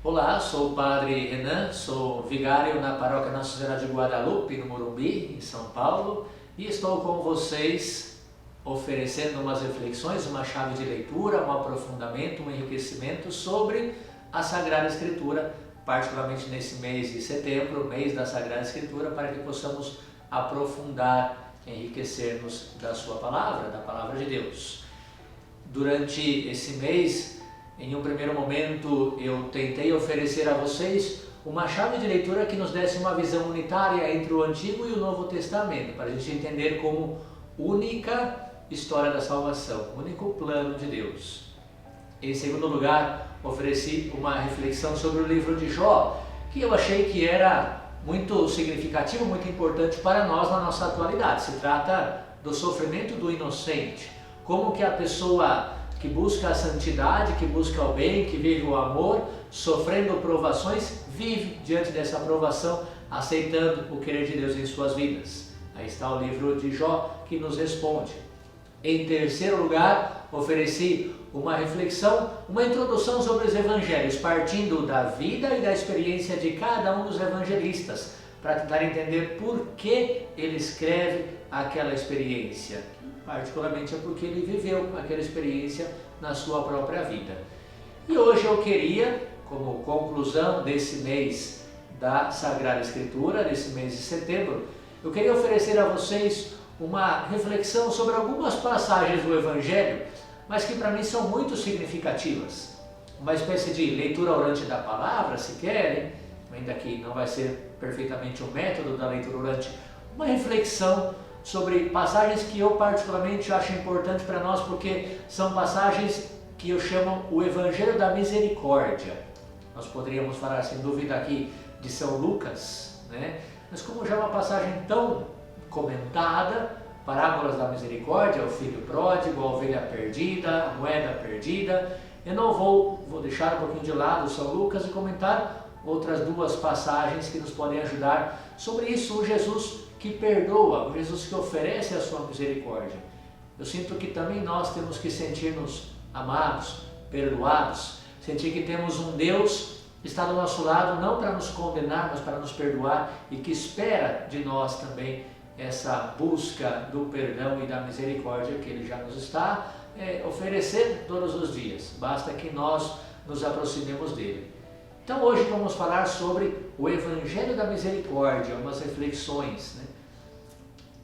Olá, sou o Padre Renan, sou vigário na Paróquia Nossa Senhora de Guadalupe, no Morumbi, em São Paulo, e estou com vocês oferecendo umas reflexões, uma chave de leitura, um aprofundamento, um enriquecimento sobre a Sagrada Escritura, particularmente nesse mês de setembro, mês da Sagrada Escritura, para que possamos aprofundar, enriquecer-nos da sua palavra, da palavra de Deus. Durante esse mês, em um primeiro momento, eu tentei oferecer a vocês uma chave de leitura que nos desse uma visão unitária entre o Antigo e o Novo Testamento, para a gente entender como única história da salvação, único plano de Deus. Em segundo lugar, ofereci uma reflexão sobre o livro de Jó, que eu achei que era muito significativo, muito importante para nós na nossa atualidade. Se trata do sofrimento do inocente, como que a pessoa que busca a santidade, que busca o bem, que vive o amor, sofrendo provações, vive diante dessa provação, aceitando o querer de Deus em suas vidas. Aí está o livro de Jó que nos responde. Em terceiro lugar, ofereci uma reflexão, uma introdução sobre os evangelhos, partindo da vida e da experiência de cada um dos evangelistas, para tentar entender por que ele escreve aquela experiência. Particularmente é porque ele viveu aquela experiência na sua própria vida. E hoje eu queria, como conclusão desse mês da Sagrada Escritura, desse mês de setembro, eu queria oferecer a vocês uma reflexão sobre algumas passagens do Evangelho, mas que para mim são muito significativas. Uma espécie de leitura orante da palavra, se querem, ainda que não vai ser perfeitamente o método da leitura orante, uma reflexão sobre passagens que eu particularmente acho importante para nós, porque são passagens que eu chamo o Evangelho da Misericórdia. Nós poderíamos falar sem dúvida aqui de São Lucas, né? Mas como já é uma passagem tão comentada, parábolas da misericórdia, o filho pródigo, a ovelha perdida, a moeda perdida, eu não vou deixar um pouquinho de lado São Lucas e comentar outras duas passagens que nos podem ajudar sobre isso, o Jesus que perdoa, o Jesus que oferece a sua misericórdia. Eu sinto que também nós temos que sentir-nos amados, perdoados, sentir que temos um Deus que está do nosso lado não para nos condenar, mas para nos perdoar e que espera de nós também essa busca do perdão e da misericórdia que Ele já nos está oferecendo todos os dias. Basta que nós nos aproximemos dele. Então hoje vamos falar sobre o Evangelho da Misericórdia, umas reflexões, né?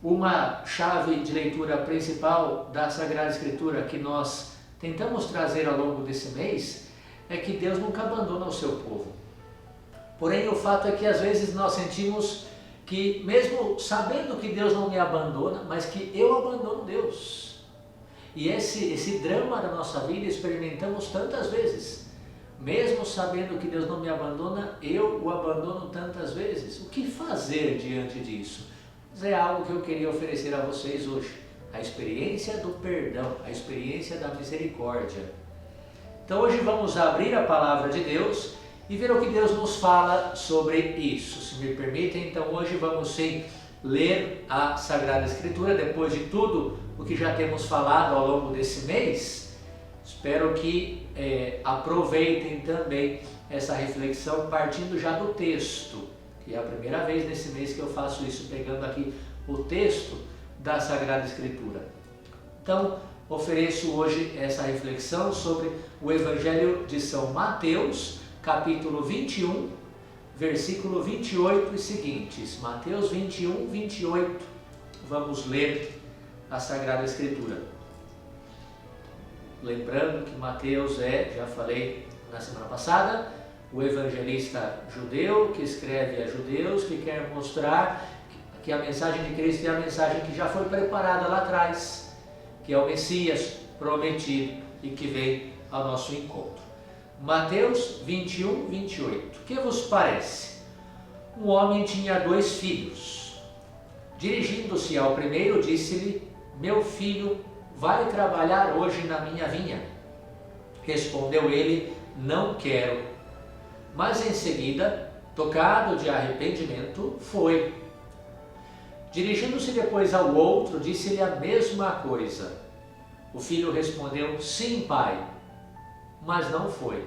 Uma chave de leitura principal da Sagrada Escritura que nós tentamos trazer ao longo desse mês é que Deus nunca abandona o seu povo. Porém, o fato é que às vezes nós sentimos que mesmo sabendo que Deus não me abandona, mas que eu abandono Deus. E esse drama da nossa vida experimentamos tantas vezes. Mesmo sabendo que Deus não me abandona, eu o abandono tantas vezes. O que fazer diante disso? Mas é algo que eu queria oferecer a vocês hoje. A experiência do perdão, a experiência da misericórdia. Então hoje vamos abrir a palavra de Deus e ver o que Deus nos fala sobre isso. Se me permitem, então hoje vamos sim ler a Sagrada Escritura, depois de tudo o que já temos falado ao longo desse mês. Espero que aproveitem também essa reflexão partindo já do texto, que é a primeira vez nesse mês que eu faço isso, pegando aqui o texto da Sagrada Escritura. Então, ofereço hoje essa reflexão sobre o Evangelho de São Mateus, capítulo 21, versículo 28 e seguintes. Mateus 21, 28. Vamos ler a Sagrada Escritura. Lembrando que Mateus já falei na semana passada, o evangelista judeu que escreve a judeus, que quer mostrar que a mensagem de Cristo é a mensagem que já foi preparada lá atrás, que é o Messias prometido e que vem ao nosso encontro. Mateus 21, 28. Que vos parece? Um homem tinha 2 filhos. Dirigindo-se ao primeiro, disse-lhe: meu filho, vai trabalhar hoje na minha vinha. Respondeu ele: não quero. Mas em seguida, tocado de arrependimento, foi. Dirigindo-se depois ao outro, disse-lhe a mesma coisa. O filho respondeu: sim, pai. Mas não foi.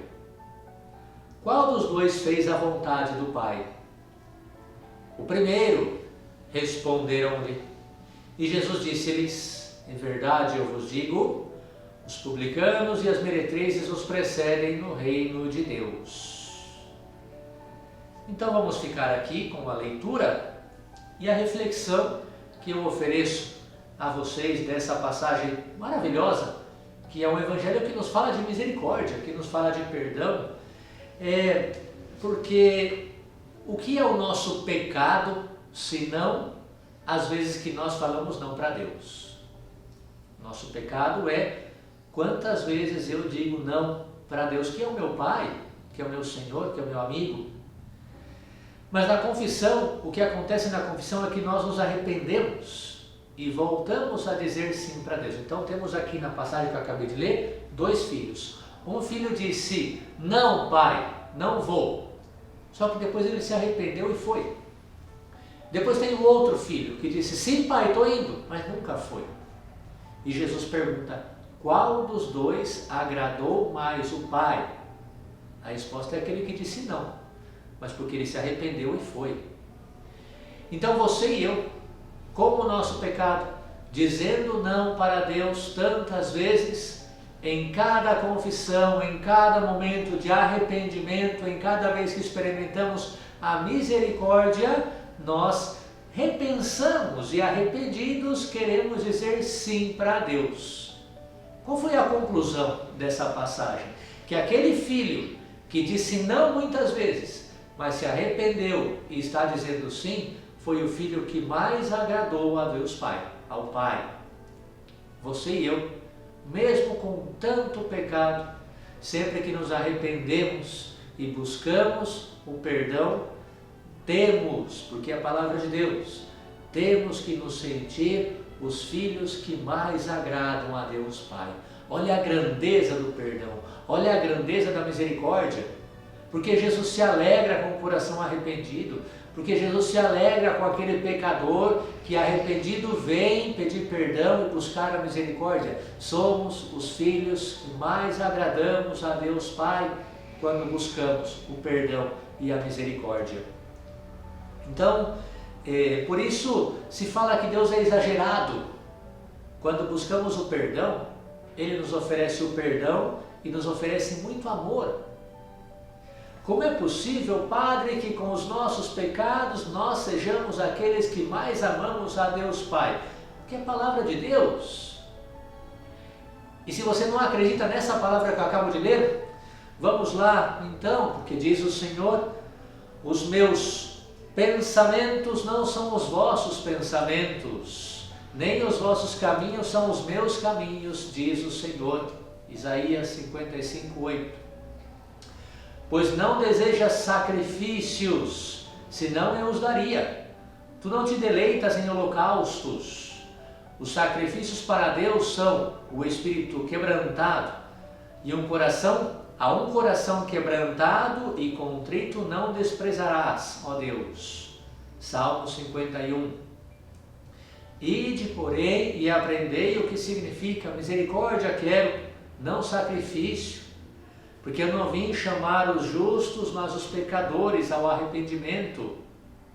qual dos dois fez a vontade do Pai? O primeiro, responderam-lhe. E Jesus disse-lhes: em verdade eu vos digo, os publicanos e as meretrizes os precedem no reino de Deus. Então vamos ficar aqui com a leitura e a reflexão que eu ofereço a vocês dessa passagem maravilhosa, que é um evangelho que nos fala de misericórdia, que nos fala de perdão, porque o que é o nosso pecado, senão às vezes que nós falamos não para Deus? Nosso pecado é quantas vezes eu digo não para Deus, que é o meu Pai, que é o meu Senhor, que é o meu amigo. Mas na confissão, o que acontece na confissão é que nós nos arrependemos e voltamos a dizer sim para Deus. Então temos aqui na passagem que eu acabei de ler, 2 filhos. Um filho disse: não, pai, não vou. Só que depois ele se arrependeu e foi. Depois tem o outro filho que disse: sim, pai, estou indo, mas nunca foi. E Jesus pergunta: qual dos dois agradou mais o pai? A resposta é aquele que disse não, mas porque ele se arrependeu e foi. Então você e eu, como o nosso pecado, dizendo não para Deus tantas vezes, em cada confissão, em cada momento de arrependimento, em cada vez que experimentamos a misericórdia, nós repensamos e arrependidos queremos dizer sim para Deus. Qual foi a conclusão dessa passagem? Que aquele filho que disse não muitas vezes, mas se arrependeu e está dizendo sim, foi o filho que mais agradou a Deus Pai, ao Pai. Você e eu, mesmo com tanto pecado, sempre que nos arrependemos e buscamos o perdão, temos, porque é a palavra de Deus, temos que nos sentir os filhos que mais agradam a Deus Pai. Olha a grandeza do perdão, olha a grandeza da misericórdia, porque Jesus se alegra com o coração arrependido, porque Jesus se alegra com aquele pecador que arrependido vem pedir perdão e buscar a misericórdia. Somos os filhos que mais agradamos a Deus Pai quando buscamos o perdão e a misericórdia. Então, por isso se fala que Deus é exagerado. Quando buscamos o perdão, Ele nos oferece o perdão e nos oferece muito amor. Como é possível, Padre, que com os nossos pecados nós sejamos aqueles que mais amamos a Deus Pai? Porque é a palavra de Deus. E se você não acredita nessa palavra que eu acabo de ler, vamos lá então, porque diz o Senhor: os meus pensamentos não são os vossos pensamentos, nem os vossos caminhos são os meus caminhos, diz o Senhor. Isaías 55:8. Pois não desejas sacrifícios, senão eu os daria. Tu não te deleitas em holocaustos. Os sacrifícios para Deus são o espírito quebrantado e um coração quebrantado e contrito não desprezarás, ó Deus. Salmo 51. Ide, porém, e aprendei o que significa misericórdia quero, não sacrifício, porque eu não vim chamar os justos, mas os pecadores ao arrependimento.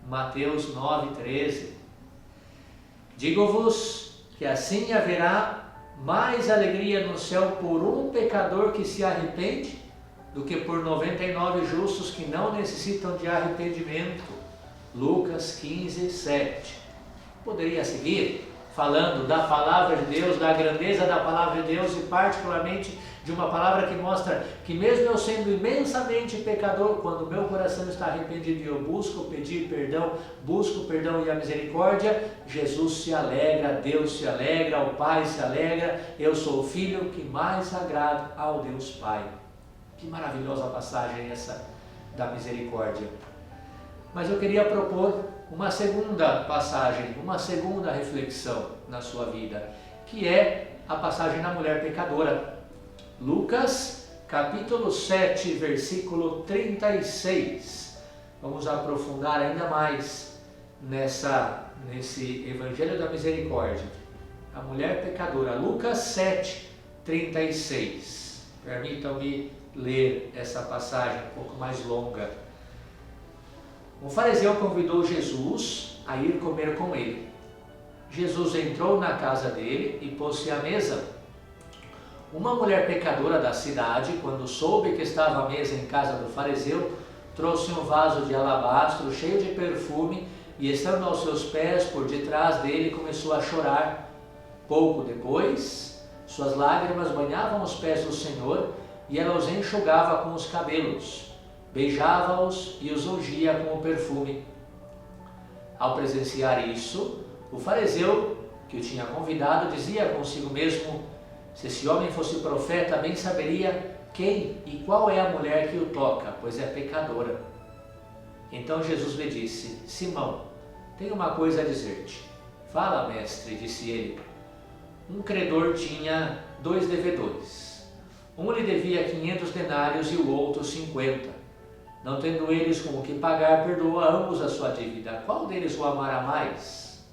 Mateus 9:13. Digo-vos que assim haverá mais alegria no céu por um pecador que se arrepende, do que por 99 justos que não necessitam de arrependimento. Lucas 15:7. Poderia seguir falando da palavra de Deus, da grandeza da palavra de Deus e particularmente de uma palavra que mostra que mesmo eu sendo imensamente pecador, quando o meu coração está arrependido e eu busco pedir perdão, busco o perdão e a misericórdia, Jesus se alegra, Deus se alegra, o Pai se alegra, eu sou o filho que mais agrada ao Deus Pai. Que maravilhosa passagem essa da misericórdia. Mas eu queria propor uma segunda passagem, uma segunda reflexão na sua vida, que é a passagem da mulher pecadora. Lucas, capítulo 7, versículo 36. Vamos aprofundar ainda mais nesse Evangelho da Misericórdia. A mulher pecadora, Lucas 7, 36. Permitam-me ler essa passagem um pouco mais longa. Um fariseu convidou Jesus a ir comer com ele. Jesus entrou na casa dele e pôs-se à mesa. Uma mulher pecadora da cidade, quando soube que estava à mesa em casa do fariseu, trouxe um vaso de alabastro cheio de perfume e, estando aos seus pés por detrás dele, começou a chorar. Pouco depois, suas lágrimas banhavam os pés do Senhor e ela os enxugava com os cabelos, beijava-os e os ungia com o perfume. Ao presenciar isso, o fariseu que o tinha convidado dizia consigo mesmo: se esse homem fosse profeta, bem saberia quem e qual é a mulher que o toca, pois é pecadora. Então Jesus lhe disse: Simão, tenho uma coisa a dizer-te. Fala, mestre, disse ele. Um credor tinha 2 devedores. Um lhe devia 500 denários e o outro 50. Não tendo eles com o que pagar, perdoou a ambos a sua dívida. Qual deles o amará mais?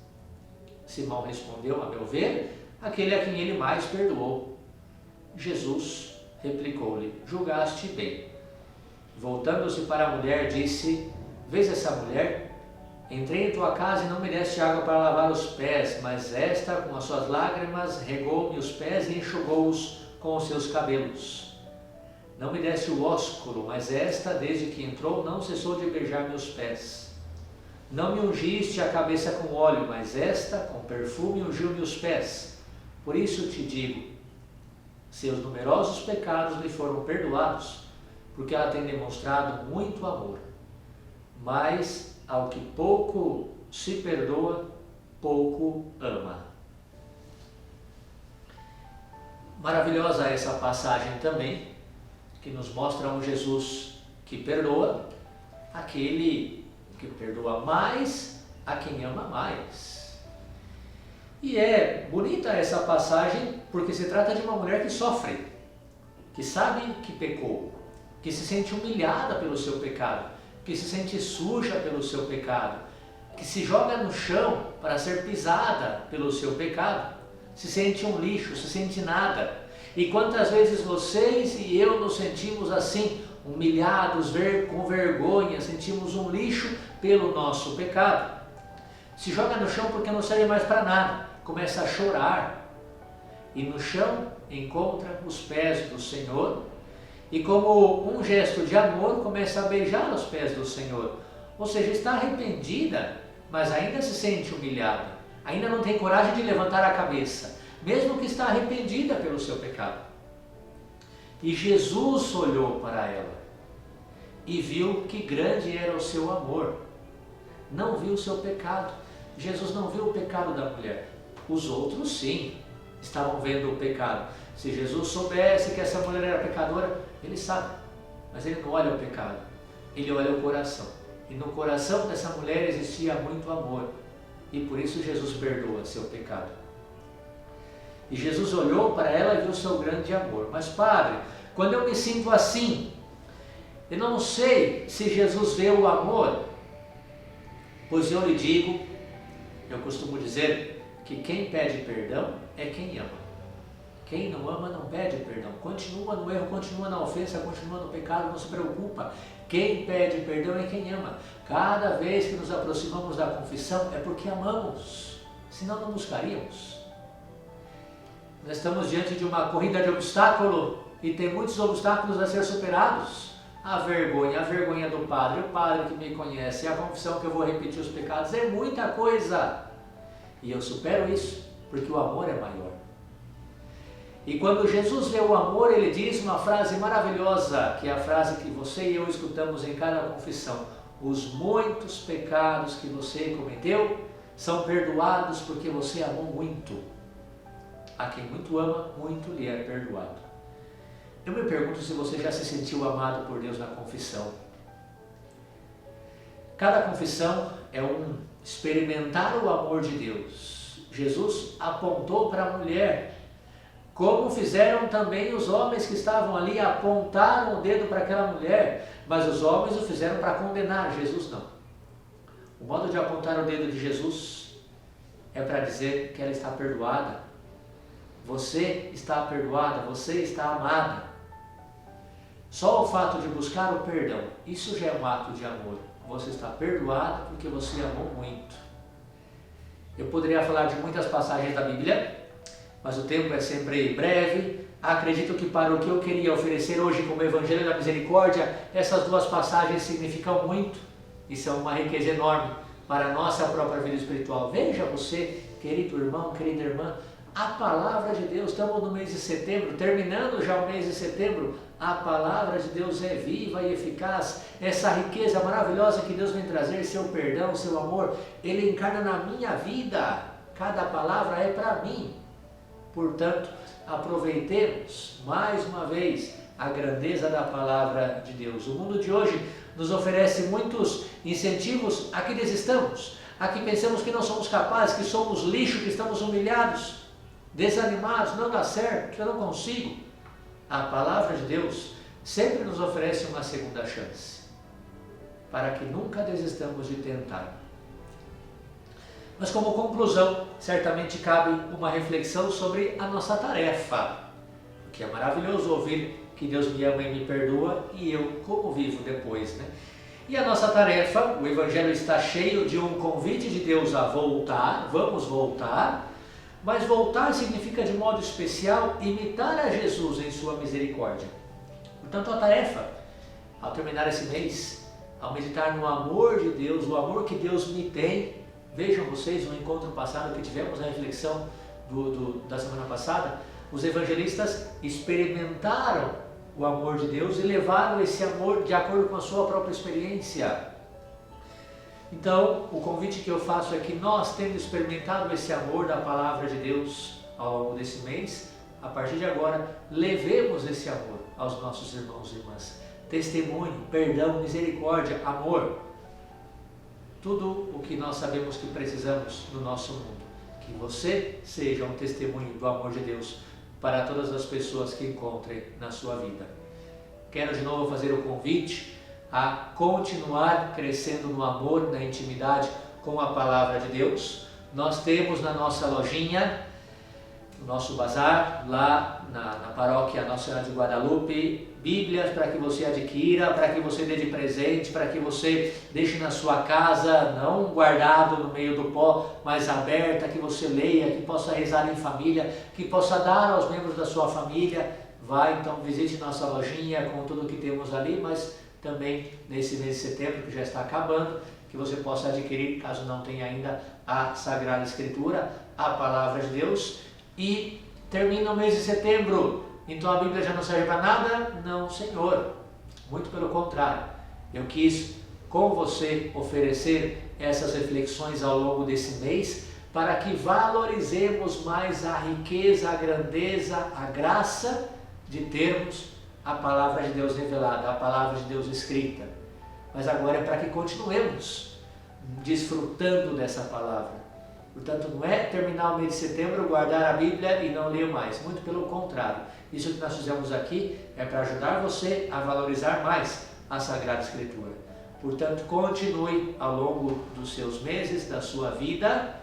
Simão respondeu: a meu ver, aquele a quem ele mais perdoou. Jesus replicou-lhe: julgaste bem. Voltando-se para a mulher, disse: vês essa mulher? Entrei em tua casa e não me deste água para lavar os pés, mas esta, com as suas lágrimas, regou-me os pés e enxugou-os com os seus cabelos. Não me deste o ósculo, mas esta, desde que entrou, não cessou de beijar meus pés. Não me ungiste a cabeça com óleo, mas esta, com perfume, ungiu-me os pés. Por isso te digo, seus numerosos pecados lhe foram perdoados, porque ela tem demonstrado muito amor. Mas ao que pouco se perdoa, pouco ama. Maravilhosa essa passagem também, que nos mostra um Jesus que perdoa, aquele que perdoa mais a quem ama mais. E é bonita essa passagem porque se trata de uma mulher que sofre, que sabe que pecou, que se sente humilhada pelo seu pecado, que se sente suja pelo seu pecado, que se joga no chão para ser pisada pelo seu pecado, se sente um lixo, se sente nada. E quantas vezes vocês e eu nos sentimos assim, humilhados, com vergonha, sentimos um lixo pelo nosso pecado. Se joga no chão porque não serve mais para nada, começa a chorar e no chão encontra os pés do Senhor e, como um gesto de amor, começa a beijar os pés do Senhor. Ou seja, está arrependida, mas ainda se sente humilhada, ainda não tem coragem de levantar a cabeça, mesmo que está arrependida pelo seu pecado. E Jesus olhou para ela e viu que grande era o seu amor. Não viu o seu pecado. Jesus não viu o pecado da mulher. Os outros sim, estavam vendo o pecado. Se Jesus soubesse que essa mulher era pecadora, ele sabe, mas ele não olha o pecado, ele olha o coração. E no coração dessa mulher existia muito amor, e por isso Jesus perdoa seu pecado. E Jesus olhou para ela e viu seu grande amor. Mas padre, quando eu me sinto assim, eu não sei se Jesus vê o amor, pois eu lhe digo, eu costumo dizer que quem pede perdão é quem ama. Quem não ama não pede perdão, continua no erro, continua na ofensa, continua no pecado, não se preocupa. Quem pede perdão é quem ama. Cada vez que nos aproximamos da confissão é porque amamos, senão não buscaríamos. Nós estamos diante de uma corrida de obstáculo e tem muitos obstáculos a ser superados. A vergonha do padre, o padre que me conhece, a confissão que eu vou repetir os pecados, é muita coisa. E eu supero isso porque o amor é maior. E quando Jesus vê o amor, ele diz uma frase maravilhosa, que é a frase que você e eu escutamos em cada confissão: os muitos pecados que você cometeu são perdoados porque você amou muito. A quem muito ama, muito lhe é perdoado. Eu me pergunto se você já se sentiu amado por Deus na confissão. Cada confissão é um experimentar o amor de Deus. Jesus apontou para a mulher, como fizeram também os homens que estavam ali, apontaram o dedo para aquela mulher, mas os homens o fizeram para condenar, Jesus não. O modo de apontar o dedo de Jesus é para dizer que ela está perdoada. Você está perdoada, você está amada. Só o fato de buscar o perdão, isso já é um ato de amor. Você está perdoado porque você amou muito. Eu poderia falar de muitas passagens da Bíblia, mas o tempo é sempre breve. Acredito que para o que eu queria oferecer hoje como Evangelho da Misericórdia, essas duas passagens significam muito e são uma riqueza enorme para a nossa própria vida espiritual. Veja você, querido irmão, querida irmã, a palavra de Deus, estamos no mês de setembro, terminando já o mês de setembro, a palavra de Deus é viva e eficaz. Essa riqueza maravilhosa que Deus vem trazer, seu perdão, seu amor, Ele encarna na minha vida. Cada palavra é para mim. Portanto, aproveitemos mais uma vez a grandeza da palavra de Deus. O mundo de hoje nos oferece muitos incentivos a que desistamos, a que pensamos que não somos capazes, que somos lixo, que estamos humilhados, desanimados, não dá certo, eu não consigo. A palavra de Deus sempre nos oferece uma segunda chance, para que nunca desistamos de tentar. Mas como conclusão, certamente cabe uma reflexão sobre a nossa tarefa, porque é maravilhoso ouvir que Deus me ama e me perdoa, e eu como vivo depois, né? E a nossa tarefa, o Evangelho está cheio de um convite de Deus a voltar, vamos voltar, mas voltar significa de modo especial imitar a Jesus em sua misericórdia. Portanto, a tarefa, ao terminar esse mês, ao meditar no amor de Deus, o amor que Deus me tem. Vejam vocês, no encontro passado que tivemos, a reflexão da semana passada, os evangelistas experimentaram o amor de Deus e levaram esse amor de acordo com a sua própria experiência. Então, o convite que eu faço é que nós, tendo experimentado esse amor da palavra de Deus ao longo desse mês, a partir de agora, levemos esse amor aos nossos irmãos e irmãs. Testemunho, perdão, misericórdia, amor. Tudo o que nós sabemos que precisamos no nosso mundo. Que você seja um testemunho do amor de Deus para todas as pessoas que encontrem na sua vida. Quero de novo fazer o convite a continuar crescendo no amor, na intimidade com a palavra de Deus. Nós temos na nossa lojinha, no nosso bazar, lá na paróquia Nossa Senhora de Guadalupe, Bíblias para que você adquira, para que você dê de presente, para que você deixe na sua casa, não guardado no meio do pó, mas aberta, que você leia, que possa rezar em família, que possa dar aos membros da sua família. Vai, então, visite nossa lojinha com tudo o que temos ali, mas também nesse mês de setembro, que já está acabando, que você possa adquirir, caso não tenha ainda, a Sagrada Escritura, a Palavra de Deus. E termina o mês de setembro, então a Bíblia já não serve para nada? Não, Senhor, muito pelo contrário. Eu quis com você oferecer essas reflexões ao longo desse mês, para que valorizemos mais a riqueza, a grandeza, a graça de termos a Palavra de Deus revelada, a Palavra de Deus escrita. Mas agora é para que continuemos desfrutando dessa Palavra. Portanto, não é terminar o mês de setembro, guardar a Bíblia e não ler mais. Muito pelo contrário. Isso que nós fizemos aqui é para ajudar você a valorizar mais a Sagrada Escritura. Portanto, continue ao longo dos seus meses, da sua vida,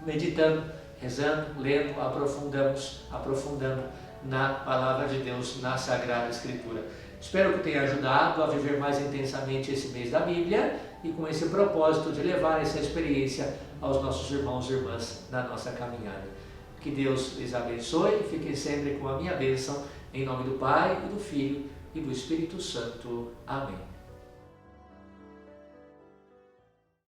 meditando, rezando, lendo, aprofundando na Palavra de Deus, na Sagrada Escritura. Espero que tenha ajudado a viver mais intensamente esse mês da Bíblia e com esse propósito de levar essa experiência aos nossos irmãos e irmãs na nossa caminhada. Que Deus lhes abençoe e fiquem sempre com a minha bênção, em nome do Pai, e do Filho e do Espírito Santo. Amém.